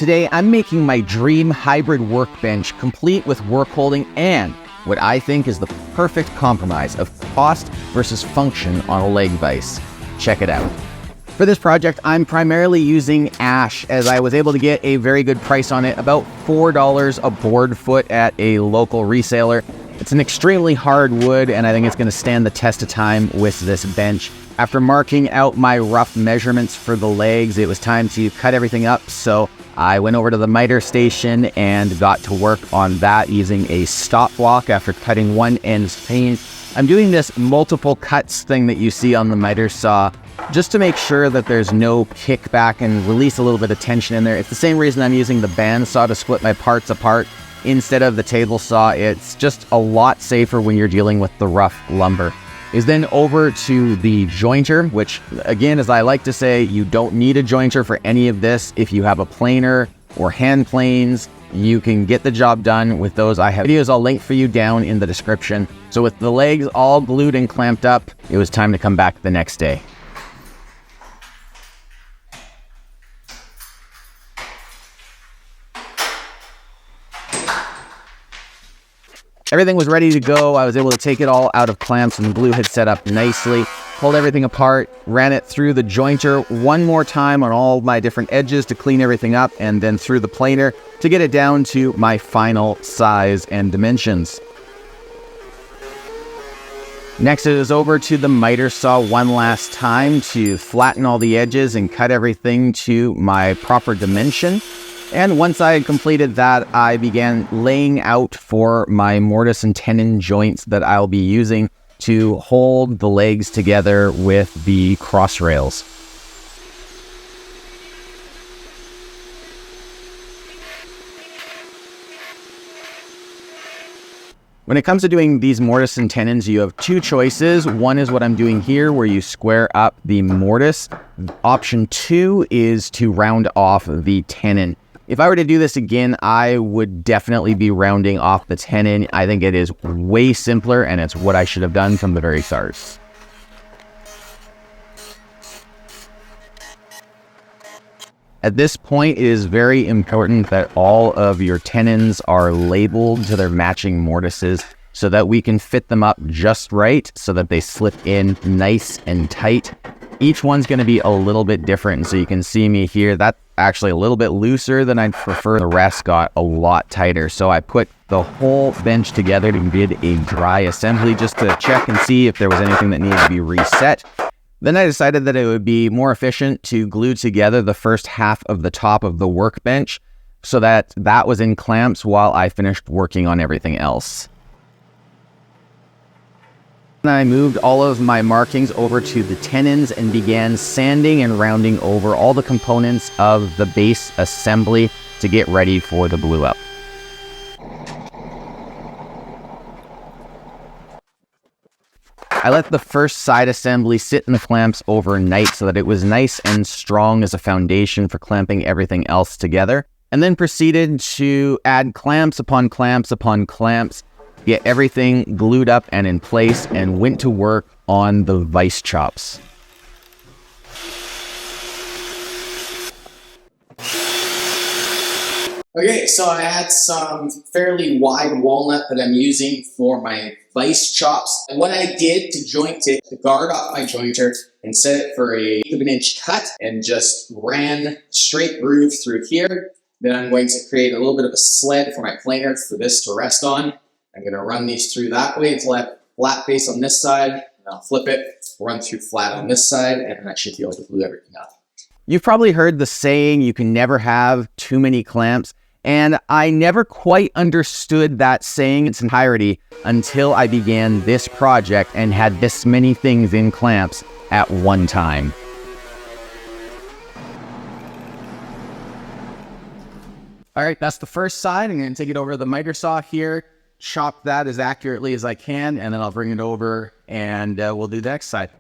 Today, I'm making my dream hybrid workbench complete with work holding and what I think is the perfect compromise of cost versus function on a leg vise. Check it out. For this project, I'm primarily using ash as I was able to get a very good price on it, about $4 a board foot at a local reseller. It's an extremely hard wood and I think it's going to stand the test of time with this bench. After marking out my rough measurements for the legs, it was time to cut everything up, so I went over to the miter station and got to work on that using a stop block after cutting one end pane. I'm doing this multiple cuts thing that you see on the miter saw just to make sure that there's no kickback and release a little bit of tension in there. It's the same reason I'm using the bandsaw to split my parts apart instead of the table saw. It's just a lot safer when you're dealing with the rough lumber. Is then over to the jointer, which again, as I like to say, you don't need a jointer for any of this. If you have a planer or hand planes, you can get the job done with those. I have videos I'll link for you down in the description. So with the legs all glued and clamped up, it was time to come back the next day. Everything was ready to go. I was able to take it all out of clamps and the glue had set up nicely. Pulled everything apart, ran it through the jointer one more time on all my different edges to clean everything up, and then through the planer to get it down to my final size and dimensions. Next, it is over to the miter saw one last time to flatten all the edges and cut everything to my proper dimension. And once I had completed that, I began laying out for my mortise and tenon joints that I'll be using to hold the legs together with the cross rails. When it comes to doing these mortise and tenons, you have two choices. One is what I'm doing here, where you square up the mortise. Option two is to round off the tenon. If I were to do this again, I would definitely be rounding off the tenon. I think it is way simpler and it's what I should have done from the very start. At this point, it is very important that all of your tenons are labeled to their matching mortises so that we can fit them up just right so that they slip in nice and tight. Each one's going to be a little bit different, and so you can see me here. That's actually a little bit looser than I'd prefer. The rest got a lot tighter. So I put the whole bench together and did a dry assembly just to check and see if there was anything that needed to be reset. Then I decided that it would be more efficient to glue together the first half of the top of the workbench so that that was in clamps while I finished working on everything else. I moved all of my markings over to the tenons and began sanding and rounding over all the components of the base assembly to get ready for the glue up. I let the first side assembly sit in the clamps overnight so that it was nice and strong as a foundation for clamping everything else together, and then proceeded to add clamps upon clamps upon clamps, get everything glued up and in place, and went to work on the vise chops. Okay, so I had some fairly wide walnut that I'm using for my vise chops. And what I did to joint it, to guard off my jointer and set it for a 1/8 of an inch cut, and just ran straight groove through here. Then I'm going to create a little bit of a sled for my planer for this to rest on. I'm going to run these through that way until I have flat face on this side, and I'll flip it, run through flat on this side, and then I should be able to glue everything up. You've probably heard the saying, you can never have too many clamps, and I never quite understood that saying in its entirety until I began this project and had this many things in clamps at one time. All right, that's the first side. I'm going to take it over to the miter saw here, chop that as accurately as I can, and then I'll bring it over and we'll do the next side.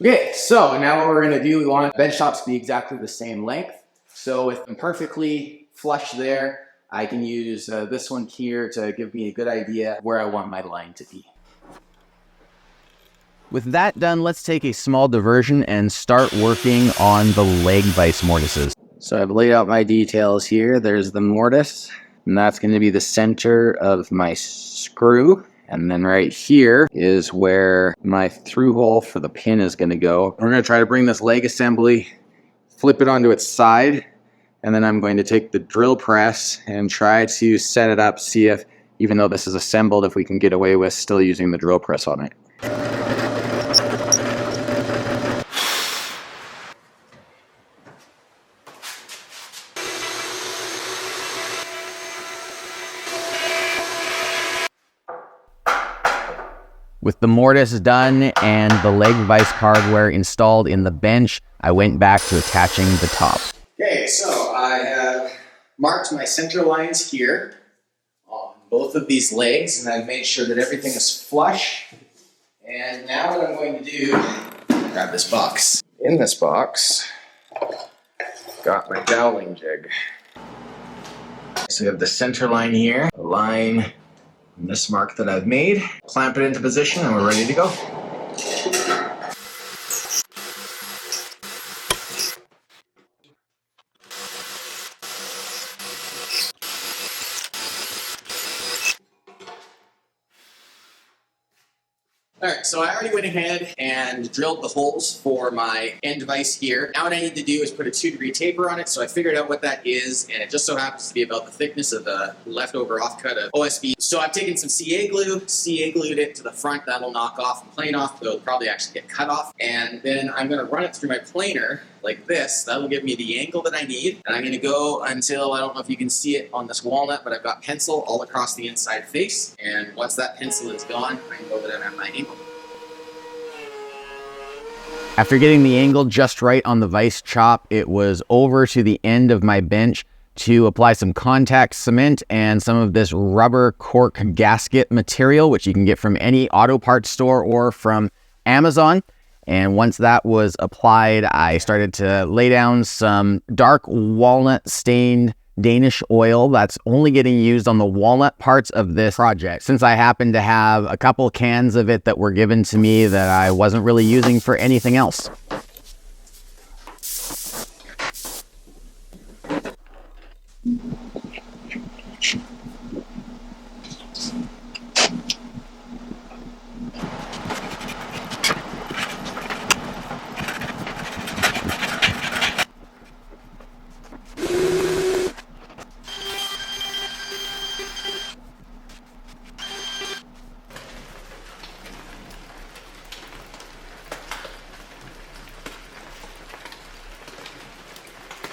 Okay, so now what we're going to do, we want bench tops to be exactly the same length. So with them perfectly flush there, I can use this one here to give me a good idea where I want my line to be. With that done, let's take a small diversion and start working on the leg vise mortises. So I've laid out my details here. There's the mortise, and that's going to be the center of my screw. And then right here is where my through hole for the pin is going to go. We're going to try to bring this leg assembly, flip it onto its side, and then I'm going to take the drill press and try to set it up, see if, even though this is assembled, if we can get away with still using the drill press on it. With the mortise done and the leg vise hardware installed in the bench, I went back to attaching the top. Okay, so I have marked my center lines here on both of these legs, and I've made sure that everything is flush. And now what I'm going to do, grab this box. In this box, got my doweling jig. So we have the center line here, the line on this mark that I've made. Clamp it into position and we're ready to go. Alright, so I already went ahead and drilled the holes for my end vise here. Now what I need to do is put a 2-degree taper on it, so I figured out what that is, and it just so happens to be about the thickness of the leftover offcut of OSB. So I've taken some CA glue, CA glued it to the front. That'll knock off and plane off, but it'll probably actually get cut off. And then I'm going to run it through my planer like this. That'll give me the angle that I need. And I'm going to go until, I don't know if you can see it on this walnut, but I've got pencil all across the inside face. And once that pencil is gone, I can go over there and have my angle. After getting the angle just right on the vise chop, it was over to the end of my bench to apply some contact cement and some of this rubber cork gasket material, which you can get from any auto parts store or from Amazon. And once that was applied, I started to lay down some dark walnut stained Danish oil that's only getting used on the walnut parts of this project. Since I happen to have a couple cans of it that were given to me that I wasn't really using for anything else.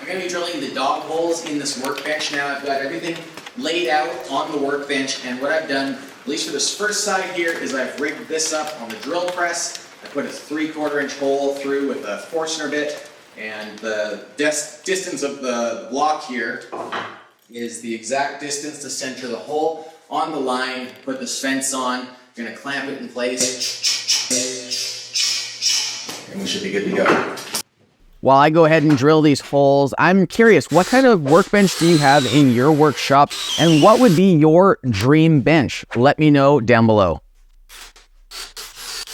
I'm going to be drilling the dog holes in this workbench now. I've got everything laid out on the workbench, and what I've done, at least for this first side here, is I've rigged this up on the drill press. I put a 3/4 inch hole through with a Forstner bit, and the distance of the block here is the exact distance to center the hole on the line. Put this fence on, I'm going to clamp it in place, and we should be good to go. While I go ahead and drill these holes, I'm curious, what kind of workbench do you have in your workshop, and what would be your dream bench? Let me know down below.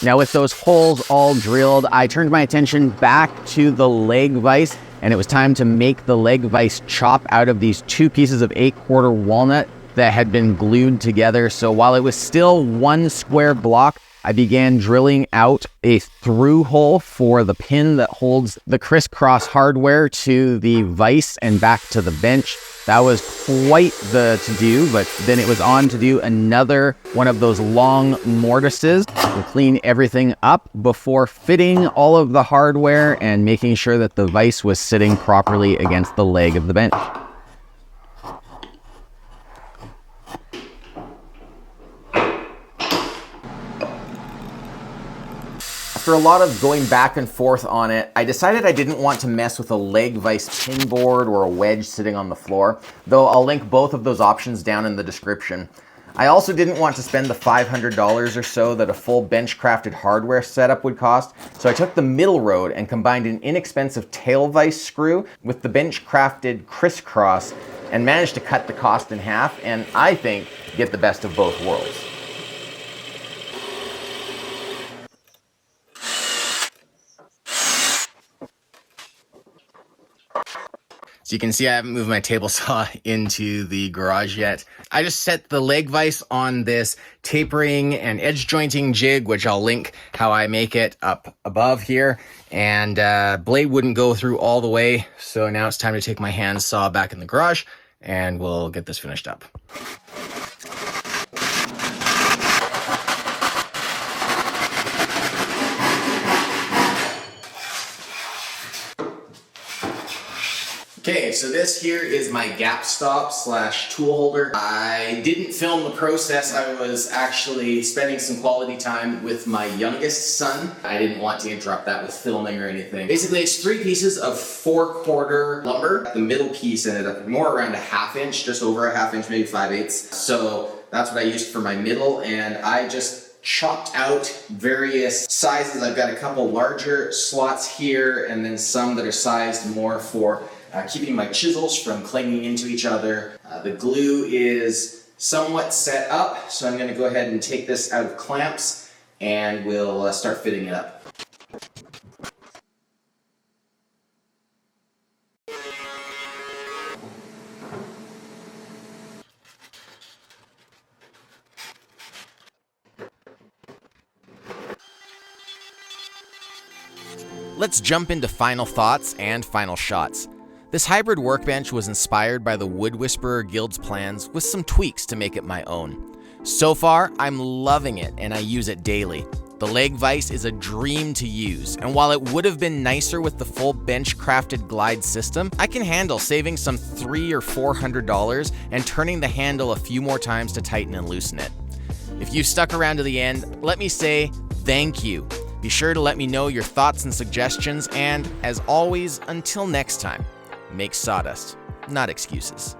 Now with those holes all drilled, I turned my attention back to the leg vise, and it was time to make the leg vise chop out of these 2 pieces of 8/4 walnut that had been glued together. So while it was still 1 square block, I began drilling out a through hole for the pin that holds the crisscross hardware to the vise and back to the bench. That was quite the to-do, but then it was on to do another one of those long mortises to clean everything up before fitting all of the hardware and making sure that the vise was sitting properly against the leg of the bench. After a lot of going back and forth on it, I decided I didn't want to mess with a leg vise pin board or a wedge sitting on the floor, though I'll link both of those options down in the description. I also didn't want to spend the $500 or so that a full bench-crafted hardware setup would cost, so I took the middle road and combined an inexpensive tail vise screw with the bench-crafted crisscross and managed to cut the cost in half and, I think, get the best of both worlds. So you can see I haven't moved my table saw into the garage yet. I just set the leg vise on this tapering and edge jointing jig, which I'll link how I make it up above here. And blade wouldn't go through all the way. So now it's time to take my hand saw back in the garage and we'll get this finished up. Okay, so this here is my gap stop / tool holder. I didn't film the process. I was actually spending some quality time with my youngest son. I didn't want to interrupt that with filming or anything. Basically, it's 3 pieces of 4/4 lumber. The middle piece ended up more around a 1/2 inch, just over a 1/2 inch, maybe 5/8. So that's what I used for my middle, and I just chopped out various sizes. I've got a couple larger slots here, and then some that are sized more for keeping my chisels from clanging into each other. The glue is somewhat set up, so I'm going to go ahead and take this out of clamps and we'll start fitting it up. Let's jump into final thoughts and final shots. This hybrid workbench was inspired by the Wood Whisperer Guild's plans with some tweaks to make it my own. So far, I'm loving it and I use it daily. The leg vise is a dream to use, and while it would have been nicer with the full bench-crafted glide system, I can handle saving some $300 or $400 and turning the handle a few more times to tighten and loosen it. If you've stuck around to the end, let me say thank you. Be sure to let me know your thoughts and suggestions, and as always, until next time, make sawdust, not excuses.